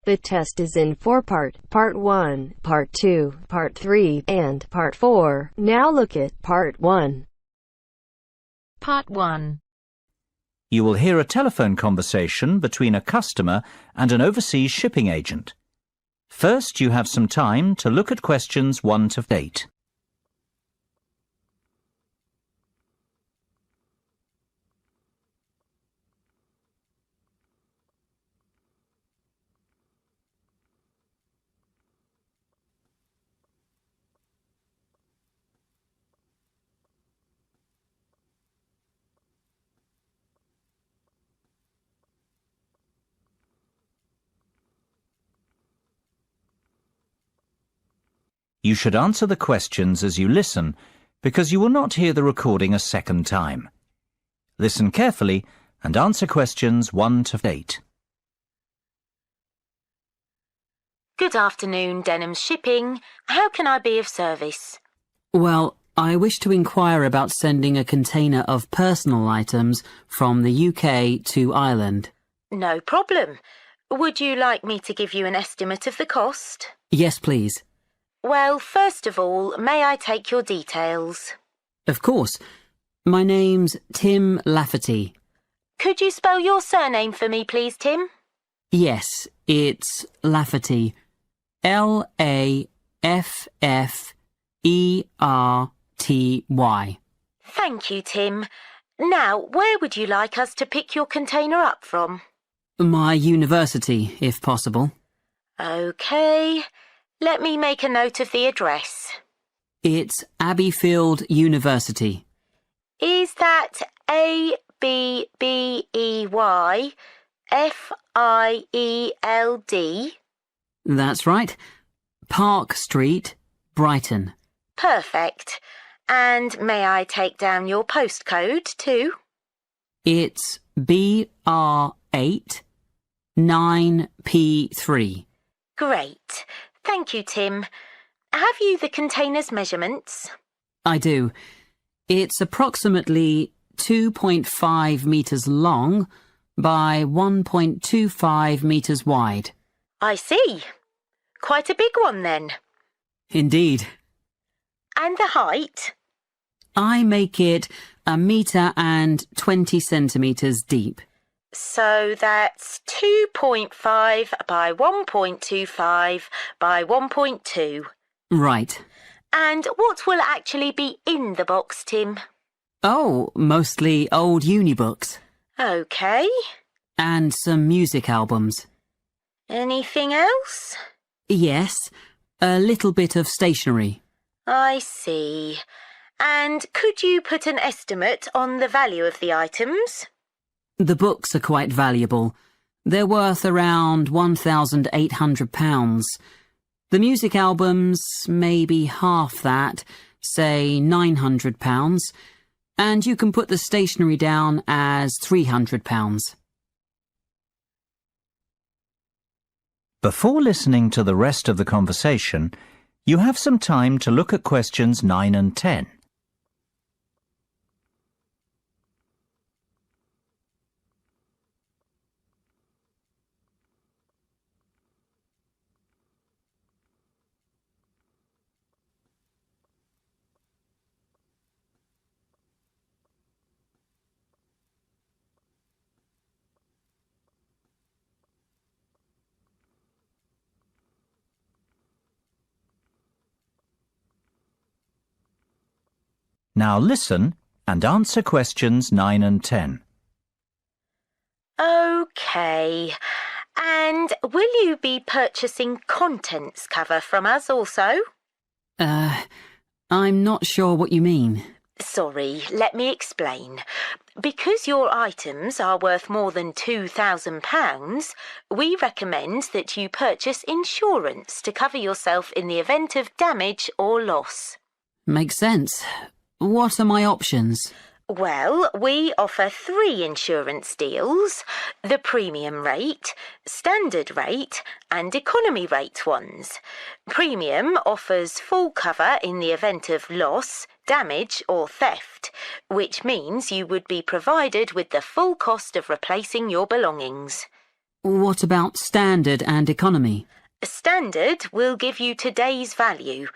The test is in 4 parts: Part 1, Part 2, Part 3, and Part 4. Now look at Part 1. Part 1. You will hear a telephone conversation between a customer and an overseas shipping agent. First, you have some time to look at questions 1 to 8. You should answer the questions as you listen, because you will not hear the recording a second time. Listen carefully and answer questions 1 to 8. Good afternoon, Denham's Shipping. How can I be of service? Well, I wish to inquire about sending a container of personal items from the UK to Ireland. No problem. Would you like me to give you an estimate of the cost? Yes, please. Well, first of all, may I take your details? Of course. My name's Tim Lafferty. Could you spell your surname for me, please, Tim? Yes, it's Lafferty. Lafferty. Thank you, Tim. Now, where would you like us to pick your container up from? My university, if possible. OK. Let me make a note of the address. It's Abbeyfield University. Is that Abbeyfield? That's right. Park Street, Brighton. Perfect. And may I take down your postcode too? It's BR8 9P3. Great. Thank you, Tim. Have you the container's measurements? I do. It's approximately 2.5 metres long by 1.25 metres wide. I see. Quite a big one then. Indeed. And the height? I make it 1.20 centimetres deep. So that's 2.5 by 1.25 by 1.2. Right. And what will actually be in the box, Tim? Oh, mostly old uni books. OK. And some music albums. Anything else? Yes, a little bit of stationery. I see. And could you put an estimate on the value of the items? The books are quite valuable. They're worth around £1,800. The music albums, maybe half that, say £900. And you can put the stationery down as £300. Before listening to the rest of the conversation, you have some time to look at questions 9 and 10. Now listen and answer questions 9 and 10. OK. And will you be purchasing contents cover from us also? I'm not sure what you mean. Sorry, let me explain. Because your items are worth more than £2,000, we recommend that you purchase insurance to cover yourself in the event of damage or loss. Makes sense. What are my options? Well, we offer 3 insurance deals: the premium rate, standard rate and economy rate ones. Premium offers full cover in the event of loss, damage or theft, which means you would be provided with the full cost of replacing your belongings. What about standard and economy? Standard will give you today's value,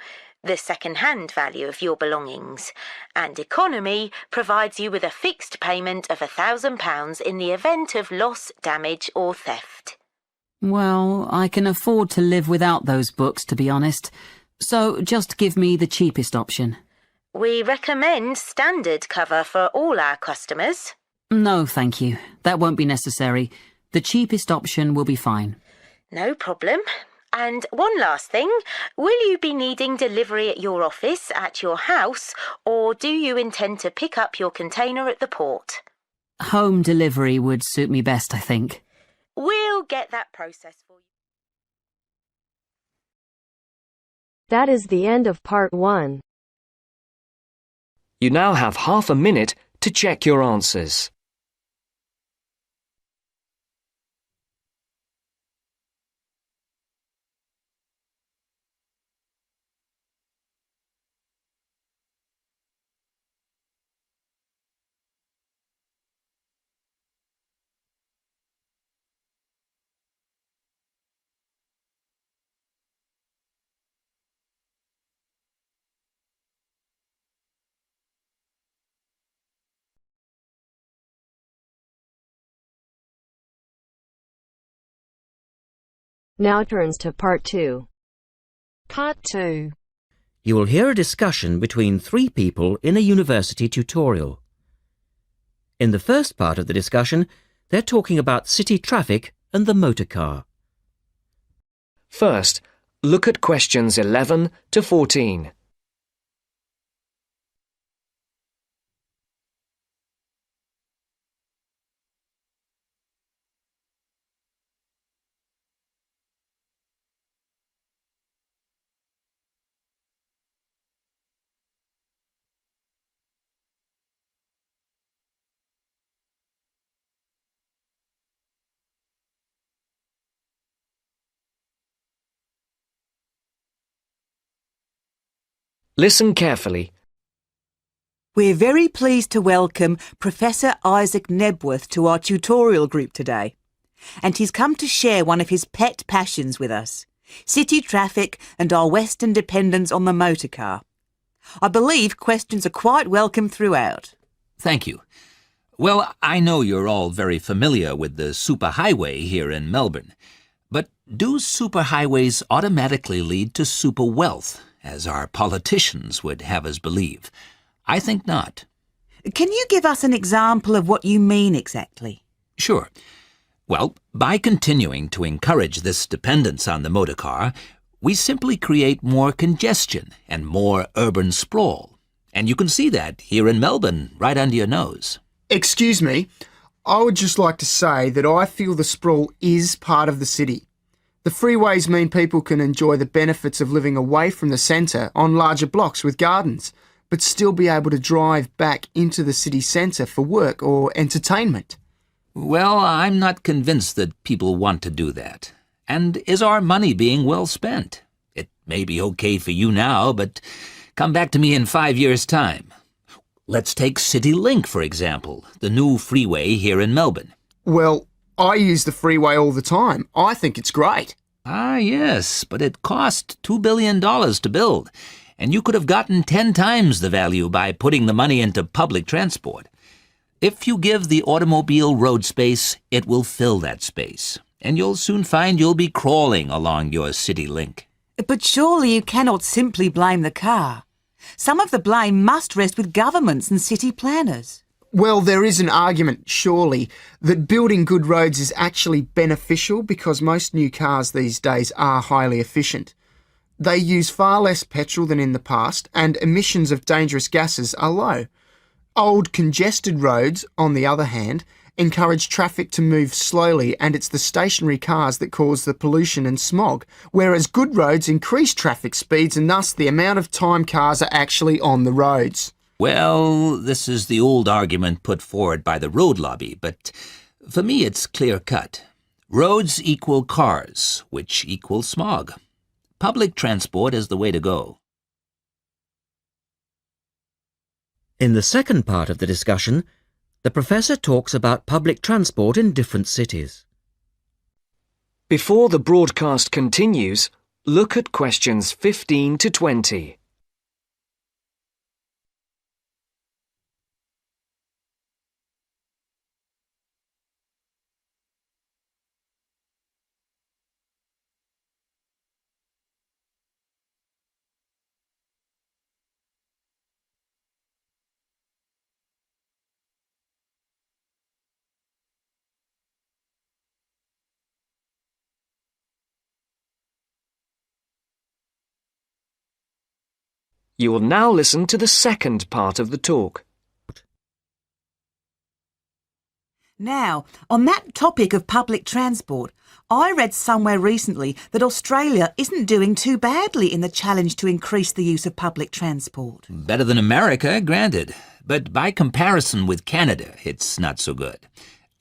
the second-hand value of your belongings, and economy provides you with a fixed payment of £1,000 in the event of loss, damage or theft. Well, I can afford to live without those books, to be honest. So just give me the cheapest option. We recommend standard cover for all our customers. No, thank you. That won't be necessary. The cheapest option will be fine. No problem. And one last thing, will you be needing delivery at your office, at your house, or do you intend to pick up your container at the port? Home delivery would suit me best, I think. We'll get that process for you. That is the end of part 1. You now have half a minute to check your answers. Now turns to part 2. Part 2. You will hear a discussion between 3 people in a university tutorial. In the first part of the discussion, they're talking about city traffic and the motor car. First, look at questions 11 to 14. Listen carefully. We're very pleased to welcome Professor Isaac Nebworth to our tutorial group today. And he's come to share one of his pet passions with us, city traffic and our Western dependence on the motor car. I believe questions are quite welcome throughout. Thank you. Well, I know you're all very familiar with the superhighway here in Melbourne. But do superhighways automatically lead to super wealth, as our politicians would have us believe? I think not. Can you give us an example of what you mean exactly? Sure. Well, by continuing to encourage this dependence on the motor car, we simply create more congestion and more urban sprawl. And you can see that here in Melbourne, right under your nose. Excuse me, I would just like to say that I feel the sprawl is part of the city. The freeways mean people can enjoy the benefits of living away from the centre on larger blocks with gardens, but still be able to drive back into the city centre for work or entertainment. Well, I'm not convinced that people want to do that. And is our money being well spent? It may be okay for you now, but come back to me in 5 years' time. Let's take CityLink, for example, the new freeway here in Melbourne. Well, I use the freeway all the time. I think it's great. Ah, yes, but it cost $2 billion to build, and you could have gotten 10 times the value by putting the money into public transport. If you give the automobile road space, it will fill that space, and you'll soon find you'll be crawling along your CityLink. But surely you cannot simply blame the car. Some of the blame must rest with governments and city planners. Well, there is an argument, surely, that building good roads is actually beneficial because most new cars these days are highly efficient. They use far less petrol than in the past, and emissions of dangerous gases are low. Old, congested roads, on the other hand, encourage traffic to move slowly, and it's the stationary cars that cause the pollution and smog, whereas good roads increase traffic speeds and thus the amount of time cars are actually on the roads. Well, this is the old argument put forward by the road lobby, but for me it's clear-cut. Roads equal cars, which equals smog. Public transport is the way to go. In the second part of the discussion, the professor talks about public transport in different cities. Before the broadcast continues, look at questions 15 to 20. You will now listen to the second part of the talk. Now, on that topic of public transport, I read somewhere recently that Australia isn't doing too badly in the challenge to increase the use of public transport. Better than America, granted. But by comparison with Canada, it's not so good.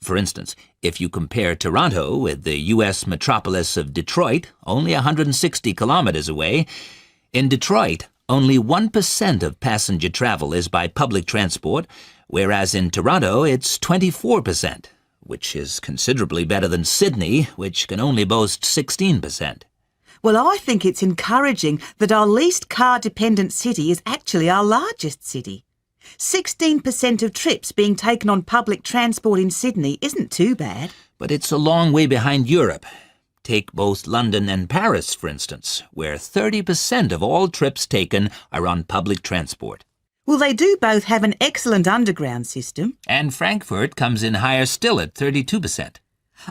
For instance, if you compare Toronto with the U.S. metropolis of Detroit, only 160 kilometers away, in Detroit, only 1% of passenger travel is by public transport, whereas in Toronto it's 24%, which is considerably better than Sydney, which can only boast 16%. Well, I think it's encouraging that our least car-dependent city is actually our largest city. 16% of trips being taken on public transport in Sydney isn't too bad. But it's a long way behind Europe. Take both London and Paris, for instance, where 30% of all trips taken are on public transport. Well, they do both have an excellent underground system. And Frankfurt comes in higher still at 32%.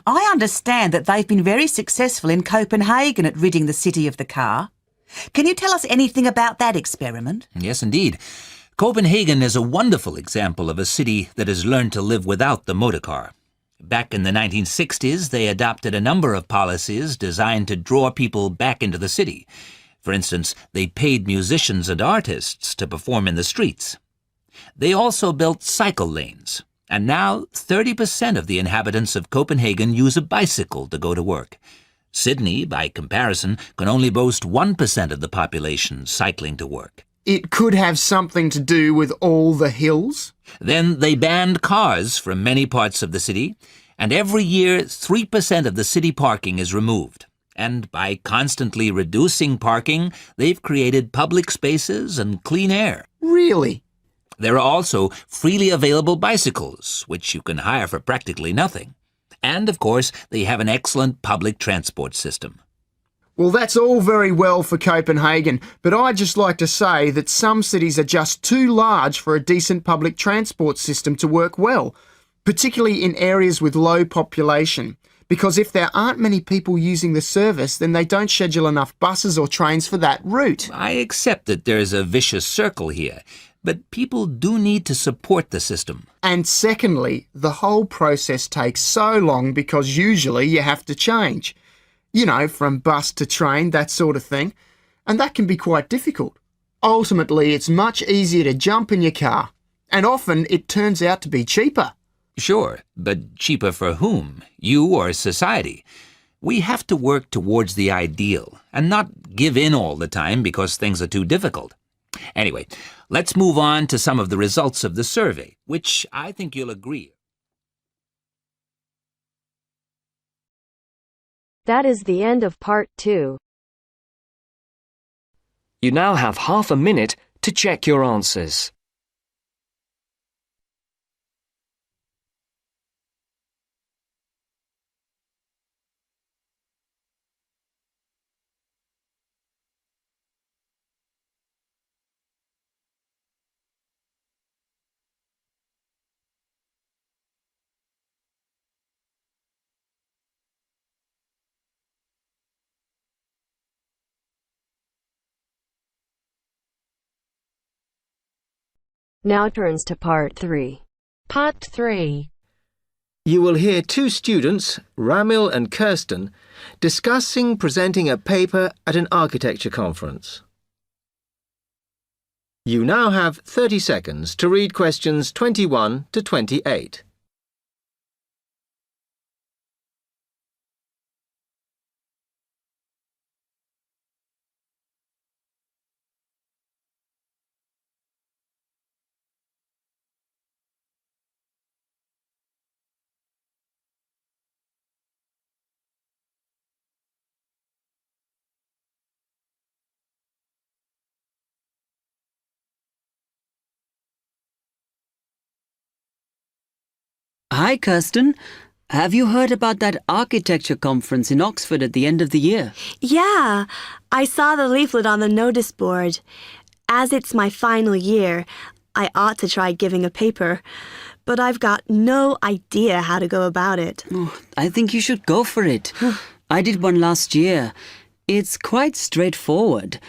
I understand that they've been very successful in Copenhagen at ridding the city of the car. Can you tell us anything about that experiment? Yes, indeed. Copenhagen is a wonderful example of a city that has learned to live without the motor car. Back in the 1960s, they adopted a number of policies designed to draw people back into the city. For instance, they paid musicians and artists to perform in the streets. They also built cycle lanes, and now 30% of the inhabitants of Copenhagen use a bicycle to go to work. Sydney, by comparison, can only boast 1% of the population cycling to work. It could have something to do with all the hills? Then they banned cars from many parts of the city, and every year 3% of the city parking is removed. And by constantly reducing parking, they've created public spaces and clean air. Really? There are also freely available bicycles, which you can hire for practically nothing. And, of course, they have an excellent public transport system. Well, that's all very well for Copenhagen, but I'd just like to say that some cities are just too large for a decent public transport system to work well, particularly in areas with low population. Because if there aren't many people using the service, then they don't schedule enough buses or trains for that route. I accept that there's a vicious circle here, but people do need to support the system. And secondly, the whole process takes so long because usually you have to change. You know, from bus to train, that sort of thing. And that can be quite difficult. Ultimately, it's much easier to jump in your car. And often it turns out to be cheaper. Sure, but cheaper for whom? You or society? We have to work towards the ideal and not give in all the time because things are too difficult. Anyway, let's move on to some of the results of the survey, which I think you'll agree. That is the end of part 2. You now have half a minute to check your answers. Now turns to part 3. Part 3. You will hear two students, Ramil and Kirsten, discussing presenting a paper at an architecture conference. You now have 30 seconds to read questions 21 to 28. Hi, Kirsten. Have you heard about that architecture conference in Oxford at the end of the year? Yeah, I saw the leaflet on the notice board. As it's my final year, I ought to try giving a paper, but I've got no idea how to go about it. Oh, I think you should go for it. I did one last year. It's quite straightforward.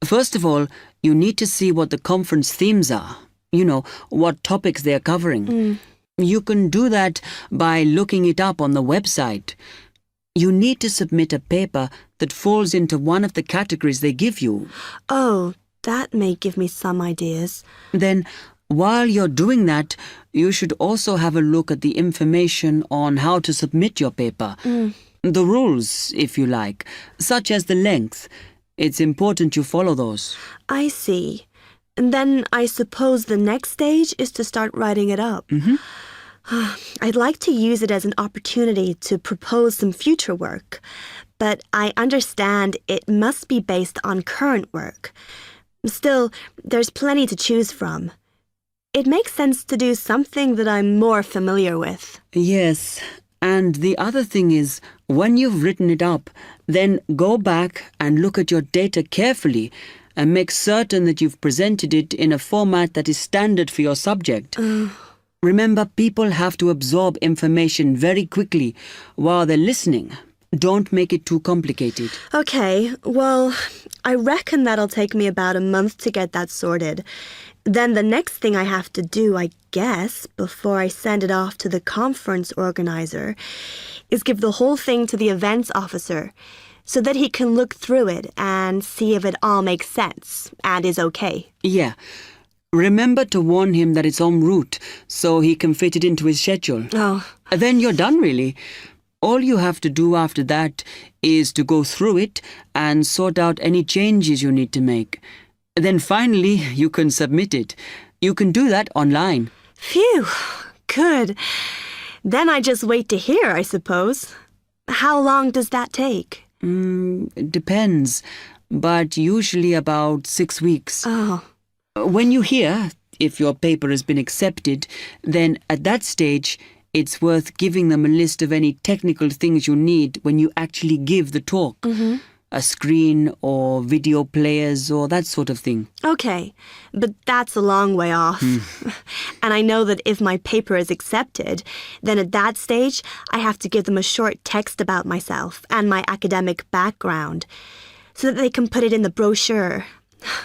First of all, you need to see what the conference themes are. You know, what topics they're covering. You can do that by looking it up on the website. You need to submit a paper that falls into one of the categories they give you. Oh, that may give me some ideas. Then, while you're doing that, you should also have a look at the information on how to submit your paper. The rules, if you like, such as the length. It's important you follow those. I see. And then I suppose the next stage is to start writing it up. I'd like to use it as an opportunity to propose some future work, but I understand it must be based on current work. Still, there's plenty to choose from. It makes sense to do something that I'm more familiar with. Yes, and the other thing is, when you've written it up, then go back and look at your data carefully and make certain that you've presented it in a format that is standard for your subject. Remember, people have to absorb information very quickly while they're listening. Don't make it too complicated. Okay, well, I reckon that'll take me about a month to get that sorted. Then the next thing I have to do, I guess, before I send it off to the conference organizer, is give the whole thing to the events officer so that he can look through it and see if it all makes sense and is okay. Yeah. Remember to warn him that it's en route so he can fit it into his schedule. Oh. Then you're done, really. All you have to do after that is to go through it and sort out any changes you need to make. Then finally, you can submit it. You can do that online. Phew, good. Then I just wait to hear, I suppose. How long does that take? It depends, but usually about 6 weeks. Oh. When you hear if your paper has been accepted, then at that stage, it's worth giving them a list of any technical things you need when you actually give the talk. A screen or video players or that sort of thing. Okay, but that's a long way off. And I know that if my paper is accepted, then at that stage, I have to give them a short text about myself and my academic background so that they can put it in the brochure.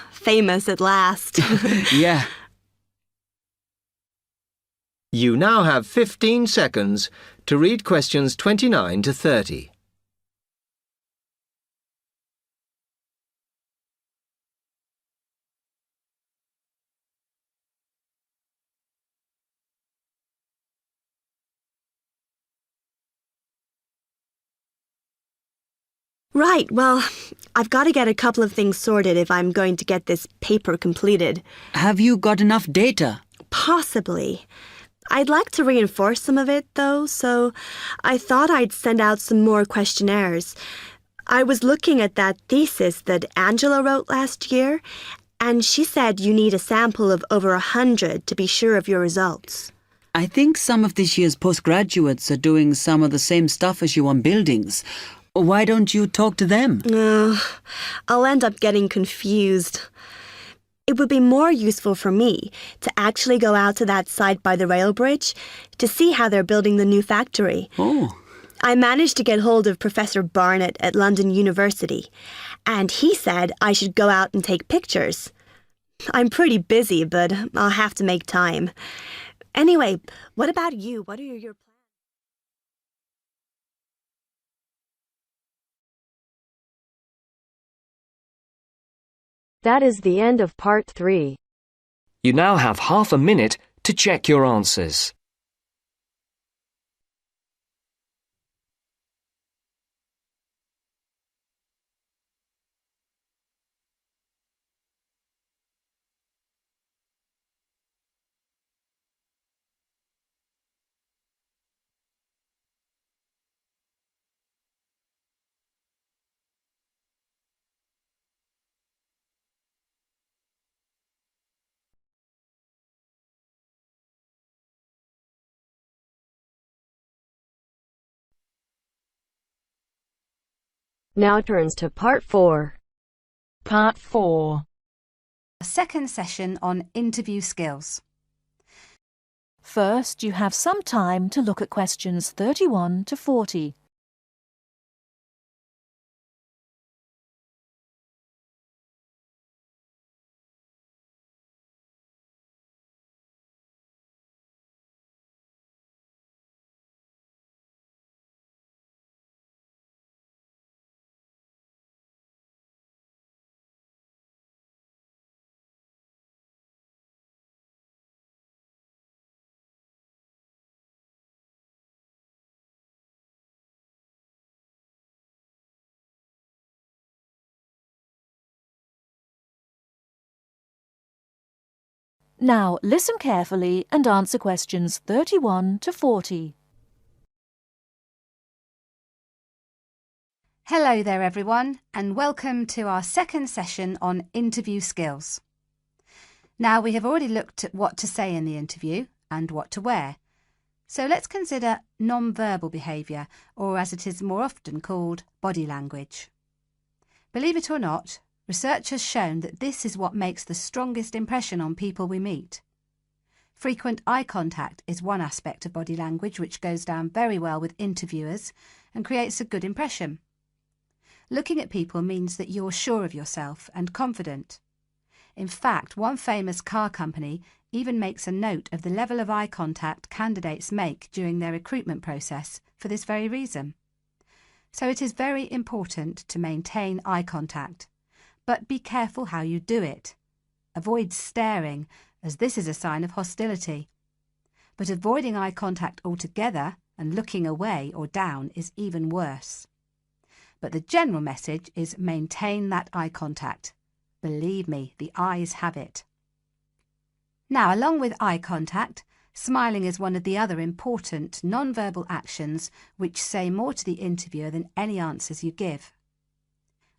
Famous at last. Yeah. You now have 15 seconds to read questions 29 to 30. Right, well, I've got to get a couple of things sorted if I'm going to get this paper completed. Have you got enough data? Possibly. I'd like to reinforce some of it, though, so I thought I'd send out some more questionnaires. I was looking at that thesis that Angela wrote last year, and she said you need a sample of over 100 to be sure of your results. I think some of this year's postgraduates are doing some of the same stuff as you on buildings. Why don't you talk to them? I'll end up getting confused. It would be more useful for me to actually go out to that site by the rail bridge to see how they're building the new factory. Oh. I managed to get hold of Professor Barnett at London University, and he said I should go out and take pictures. I'm pretty busy, but I'll have to make time. Anyway, what about you? What are your plans? That is the end of part 3. You now have half a minute to check your answers. Now turns to Part 4. Part 4. A second session on interview skills. First, you have some time to look at questions 31 to 40. Now, listen carefully and answer questions 31 to 40. Hello there everyone, and welcome to our second session on interview skills. Now, we have already looked at what to say in the interview and what to wear. So let's consider non-verbal behaviour, or as it is more often called, body language. Believe it or not, research has shown that this is what makes the strongest impression on people we meet. Frequent eye contact is one aspect of body language which goes down very well with interviewers and creates a good impression. Looking at people means that you're sure of yourself and confident. In fact, one famous car company even makes a note of the level of eye contact candidates make during their recruitment process for this very reason. So it is very important to maintain eye contact, but be careful how you do it. Avoid staring, as this is a sign of hostility. But avoiding eye contact altogether and looking away or down is even worse. But the general message is maintain that eye contact. Believe me, the eyes have it. Now, along with eye contact, smiling is one of the other important non-verbal actions which say more to the interviewer than any answers you give.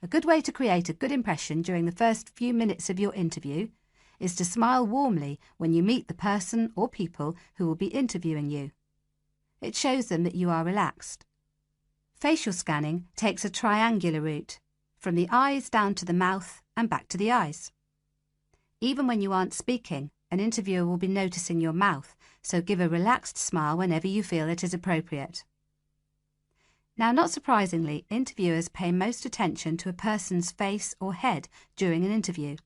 A good way to create a good impression during the first few minutes of your interview is to smile warmly when you meet the person or people who will be interviewing you. It shows them that you are relaxed. Facial scanning takes a triangular route, from the eyes down to the mouth and back to the eyes. Even when you aren't speaking, an interviewer will be noticing your mouth, so give a relaxed smile whenever you feel it is appropriate. Now, not surprisingly, interviewers pay most attention to a person's face or head during an interview,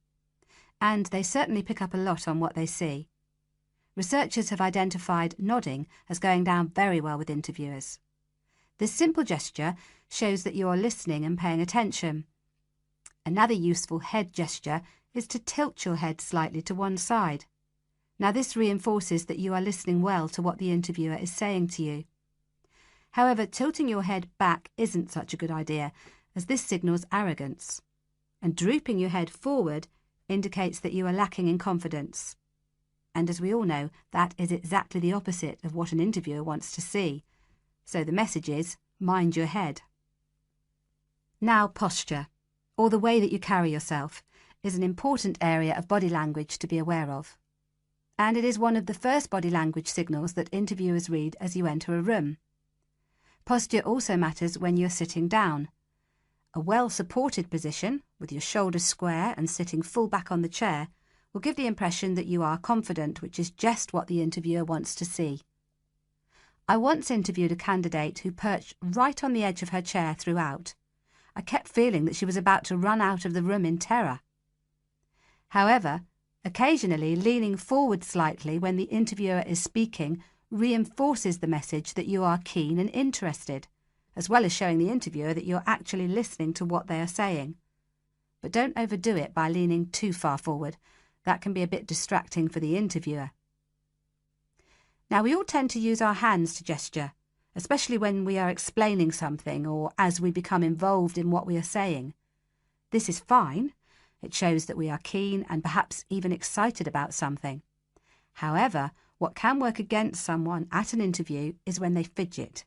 and they certainly pick up a lot on what they see. Researchers have identified nodding as going down very well with interviewers. This simple gesture shows that you are listening and paying attention. Another useful head gesture is to tilt your head slightly to one side. Now, this reinforces that you are listening well to what the interviewer is saying to you. However, tilting your head back isn't such a good idea, as this signals arrogance. And drooping your head forward indicates that you are lacking in confidence. And as we all know, that is exactly the opposite of what an interviewer wants to see. So the message is, mind your head. Now, posture, or the way that you carry yourself, is an important area of body language to be aware of. And it is one of the first body language signals that interviewers read as you enter a room. Posture also matters when you're sitting down. A well-supported position, with your shoulders square and sitting full back on the chair, will give the impression that you are confident, which is just what the interviewer wants to see. I once interviewed a candidate who perched right on the edge of her chair throughout. I kept feeling that she was about to run out of the room in terror. However, occasionally leaning forward slightly when the interviewer is speaking reinforces the message that you are keen and interested, as well as showing the interviewer that you're actually listening to what they are saying. But don't overdo it by leaning too far forward. That can be a bit distracting for the interviewer. Now, we all tend to use our hands to gesture, especially when we are explaining something or as we become involved in what we are saying. This is fine. It shows that we are keen and perhaps even excited about something. However, what can work against someone at an interview is when they fidget.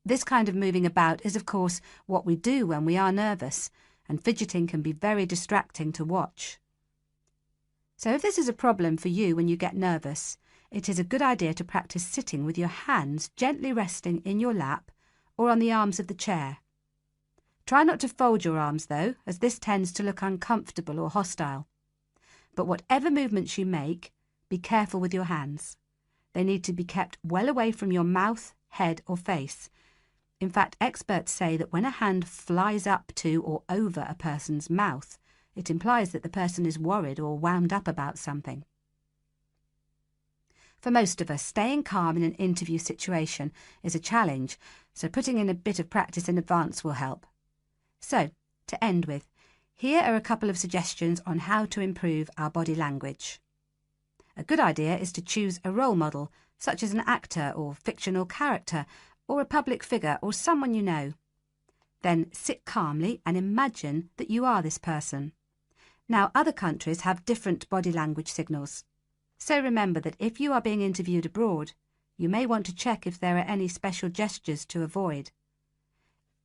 This kind of moving about is, of course, what we do when we are nervous, and fidgeting can be very distracting to watch. So if this is a problem for you when you get nervous, it is a good idea to practice sitting with your hands gently resting in your lap or on the arms of the chair. Try not to fold your arms though, as this tends to look uncomfortable or hostile. But whatever movements you make, be careful with your hands. They need to be kept well away from your mouth, head or face. In fact, experts say that when a hand flies up to or over a person's mouth, it implies that the person is worried or wound up about something. For most of us, staying calm in an interview situation is a challenge, so putting in a bit of practice in advance will help. So, to end with, here are a couple of suggestions on how to improve our body language. A good idea is to choose a role model, such as an actor or fictional character, or a public figure or someone you know. Then sit calmly and imagine that you are this person. Now, other countries have different body language signals. So remember that if you are being interviewed abroad, you may want to check if there are any special gestures to avoid.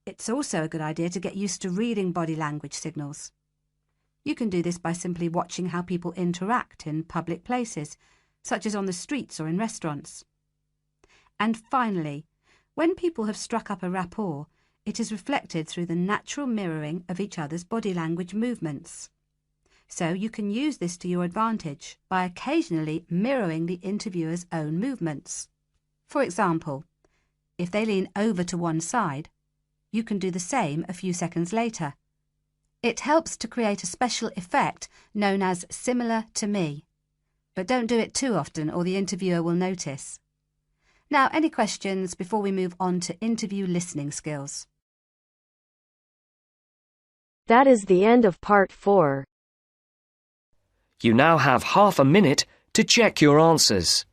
It's also a good idea to get used to reading body language signals. You can do this by simply watching how people interact in public places, such as on the streets or in restaurants. And finally, when people have struck up a rapport, it is reflected through the natural mirroring of each other's body language movements. So you can use this to your advantage by occasionally mirroring the interviewer's own movements. For example, if they lean over to one side, you can do the same a few seconds later. It helps to create a special effect known as similar to me. But don't do it too often or the interviewer will notice. Now, any questions before we move on to interview listening skills? That is the end of part 4. You now have half a minute to check your answers.